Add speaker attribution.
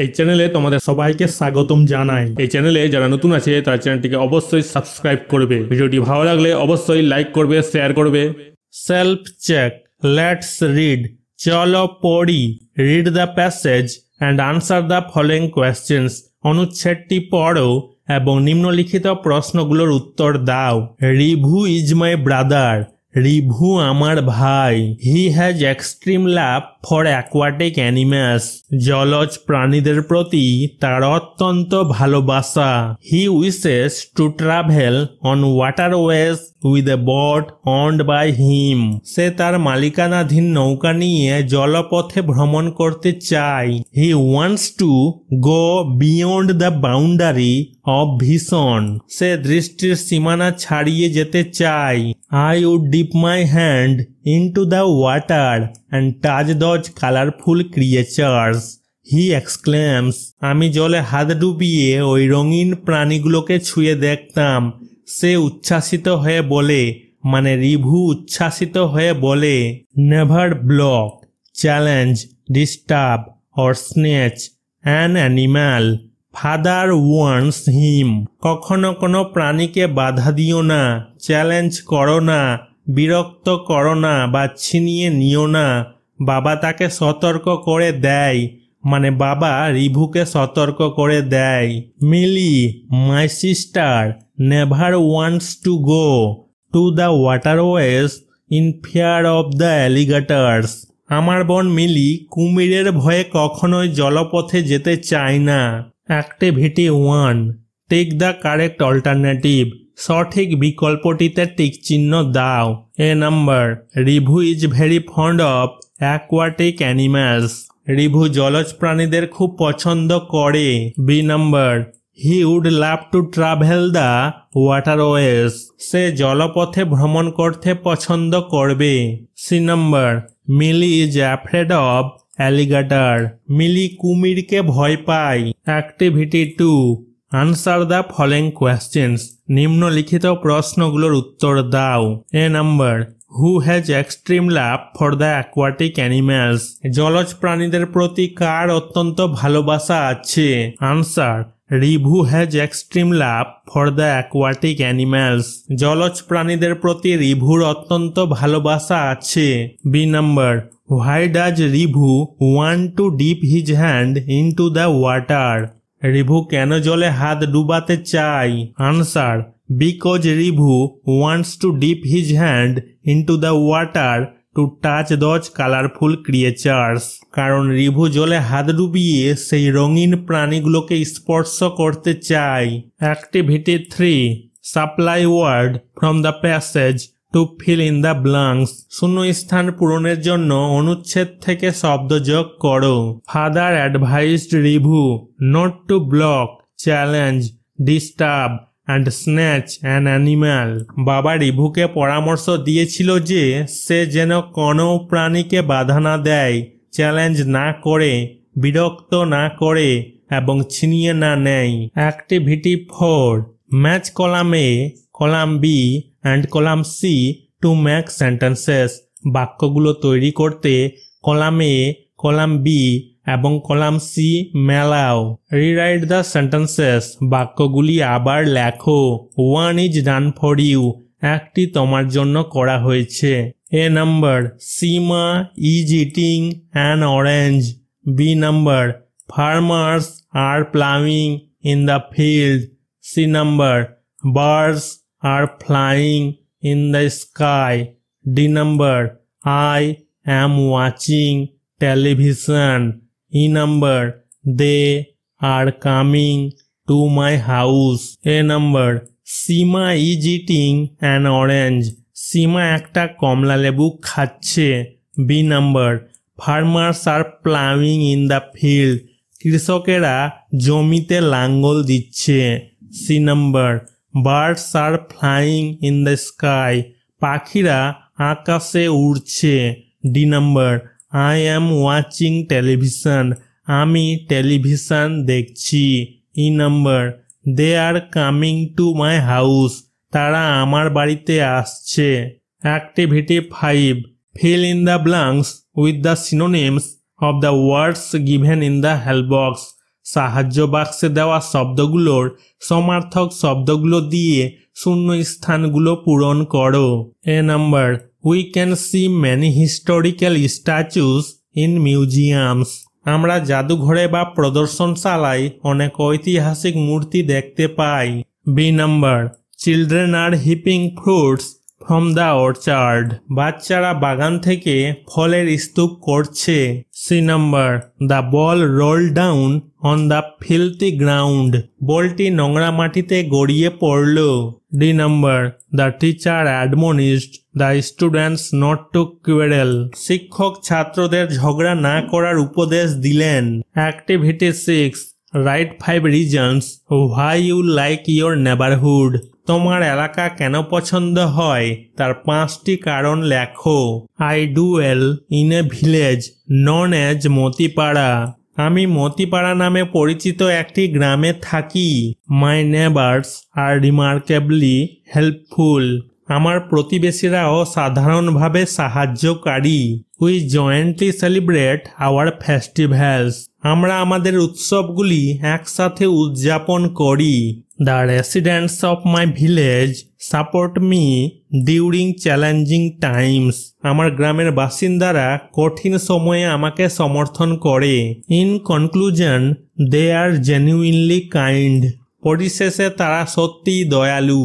Speaker 1: এই চ্যানেলে তোমাদের সবাইকে স্বাগতম জানাই। এই চ্যানেলে যারা নতুন আছে তারা চ্যানেলটিকে অবশ্যই সাবস্ক্রাইব করবে। ভিডিওটি ভালো লাগলে অবশ্যই লাইক করবে, শেয়ার করবে। Self check, let's read. চলো পড়ি। Read the passage and answer the following questions. অনুচ্ছেদটি পড়ো এবং নিম্নলিখিত প্রশ্নগুলোর উত্তর দাও। Rivu is my brother. Rivu আমার ভাই। He has extreme love for aquatic animals. জলজ প্রাণীদের প্রতি তার অত্যন্ত ভালোবাসা। He wishes to travel on waterways with a boat owned by him. সে তার মালিকানাধীন নৌকা নিয়ে জলপথে ভ্রমণ করতে চায়। He wants to go beyond the boundary of vision. সে দৃষ্টির সীমানা ছাড়িয়ে যেতে চায়। I would dip my hand into the water and touch those colorful creatures. He exclaims. আমি জলে হাত ডুবিয়ে ওই রঙিন প্রাণীগুলোকে ছুঁয়ে দেখতাম। সে উচ্ছ্বাসিত হয়ে বলে, মানে রিভু উচ্ছ্বাসিত হয়ে বলে, never block, challenge, disturb or snatch an animal. Father wants him. কখনো কোনো প্রাণীকে বাধা দিও না, চ্যালেঞ্জ করো না, বিরক্ত করো না বা ছিনিয়ে নিও না। বাবা তাকে সতর্ক করে দেয়, মানে বাবা রিভুকে সতর্ক করে দেয়। Mili, my sister, never wants to go to the waterways in fear of the alligators. আমার বোন মিলি কুমিরের ভয়ে কখনোই জলপথে যেতে চায় না। Activity 1, take the correct alternative. সঠিক বিকল্পটিতে টিক চিহ্ন দাও। A number, Rivu is very fond of aquatic animals. Rivu জলজ প্রাণীদের খুব পছন্দ করে। B number, he would love to travel the waterways. সে জলপথে ভ্রমণ করতে পছন্দ করবে। C number, Mili is afraid of alligator. Mili কুমিরকে ভয় পায়। Activity 2, answer the following questions. নিম্নলিখিত প্রশ্নগুলোর উত্তর দাও। A number, who has extreme love for the aquatic animals. জলজ প্রাণীদের প্রতি কার অত্যন্ত ভালোবাসা আছে? Answer, Rivu has extreme love for the aquatic animals. জলজ প্রাণীদের প্রতি রিভুর অত্যন্ত ভালোবাসা আছে। B number, why does Rivu want to dip his hand into the water? রিভু কেন জলে হাত ডুবাতে চায়? Answer, because Rivu wants to dip his hand into the water to touch those colorful creatures. কারণ রিভু জলে হাত ডুবিয়ে সেই রঙিন প্রাণীগুলোকে স্পর্শ করতে চায়। Activity 3, supply word from the passage to fill in the blanks. শূন্যস্থান পূরণের জন্য অনুচ্ছেদ থেকে শব্দ যোগ করো। Father advised Rivu not to block, challenge, disturb and snatch an animal. বাবা রিভুকে পরামর্শ দিয়েছিল যে সে যেন কোনো প্রাণীকে বাধা না দেয়, চ্যালেঞ্জ না করে, বিরক্ত না করে এবং ছিনিয়ে না নেয়। Activity 4, match column A, column B and column C to make sentences. বাক্যগুলো তৈরি করতে কলাম এ, কলাম বি এবং কলাম সি মেলাও। Rewrite the sentences. বাক্যগুলি আবার লেখো। 1 ইজ ডান ফর ইউ। একটি তোমার জন্য করা হয়েছে। A number, Seema is eating an orange. B number, farmers are ploughing in the field. C number, birds are flying in the sky. D number, I am watching television. E number, they are coming to my house. A number, Sima is eating an orange. Sima একটা কমলা লেবু খাচ্ছে। B number, farmers are plowing in the field. কৃষকেরা জমিতে লাঙ্গল দিচ্ছে। C number, birds are flying in the sky. পাখিরা আকাশে উড়ছে। D number, I am watching television. আমি টেলিভিশন দেখছি। E number, they are coming to my house. তারা আমার বাড়িতে আসছে। Activity 5, fill in the blanks with the synonyms of the words given in the help box. সাহায্য বাক্সে দেওয়া শব্দগুলোর সমার্থক শব্দগুলো দিয়ে শূন্য স্থানগুলো পূরণ করো। A number, we can see many historical statues in museums. আমরা জাদুঘরে বা প্রদর্শনশালায় অনেক ঐতিহাসিক মূর্তি দেখতে পাই। B number, children are heaping fruits from the orchard. বাচ্চারা বাগান থেকে ফলের স্তূপ করছে। C number, the ball roll down on the filthy ground. বলটি নোংরা মাটিতে গড়িয়ে পড়ল। D number, the teacher admonished the students not to quarrel. শিক্ষক ছাত্রদের ঝগড়া না করার উপদেশ দিলেন। Activity 6, write 5 reasons why you like your neighbourhood. তোমার এলাকা কেন পছন্দ হয় তার 5টি কারণ লেখো। I dwell in a village known as Motipara. আমি মতিপাড়া নামে পরিচিত একটি গ্রামে থাকি। My neighbours are remarkably helpful. আমার প্রতিবেশীরা অসাধারণভাবে সাহায্যকারী। We jointly celebrate our festivals. আমরা আমাদের উৎসবগুলি একসাথে উদযাপন করি। The residents of my village support me during challenging times. আমার গ্রামের বাসিন্দারা কঠিন সময়ে আমাকে সমর্থন করে। In conclusion, they are genuinely kind. পরিশেষে তারা সত্যিই দয়ালু।